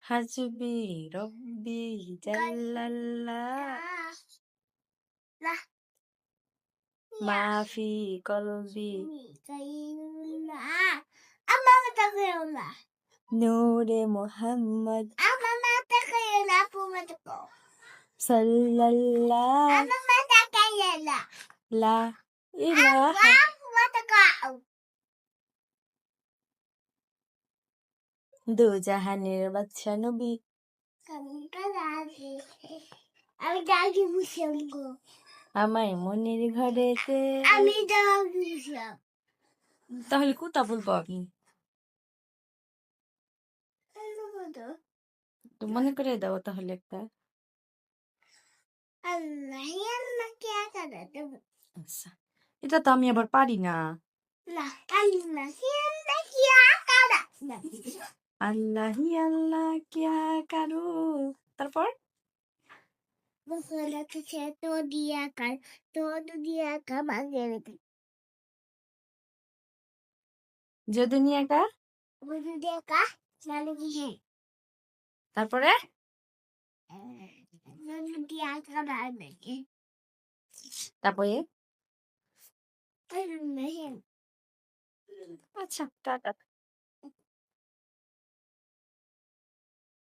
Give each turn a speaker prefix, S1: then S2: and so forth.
S1: হাসবি রব্বি জাল্লাল্লাহ
S2: lah
S1: মাফি কলবি
S2: Ama matakayula.
S1: নূরে Muhammad
S2: Ama matakayula pumatako.
S1: সাল্লাল্লাহ
S2: Ama matakayula.
S1: লা ইলাহা
S2: Ama pumatako.
S1: দু জাহানের বাদশা নবী
S2: Kami kalagi. Ami dagi musyam ko.
S1: আমায় মনের ঘরেতে
S2: Ami dagi musyam.
S1: তাহলে কোথা বলবো আমি
S2: Ano ba to?
S1: তো মনে করে দাও তাহলে একটা
S2: Allah yan nakiyakada.
S1: আচ্ছা এটা তো আমি আবার পারি না
S2: Lah, Allah yan nakiyakada.
S1: আল্লাহি আল্লাহ কিয়া কারু তারপর
S2: Bukala kasi todo dia ka magiging.
S1: যে দুনিয়াটা
S2: Todo dia ka, lalagyan.
S1: তারপরে
S2: Todo dia ka magiging.
S1: তারপরে
S2: Ano na yan?
S1: আচ্ছা টাটা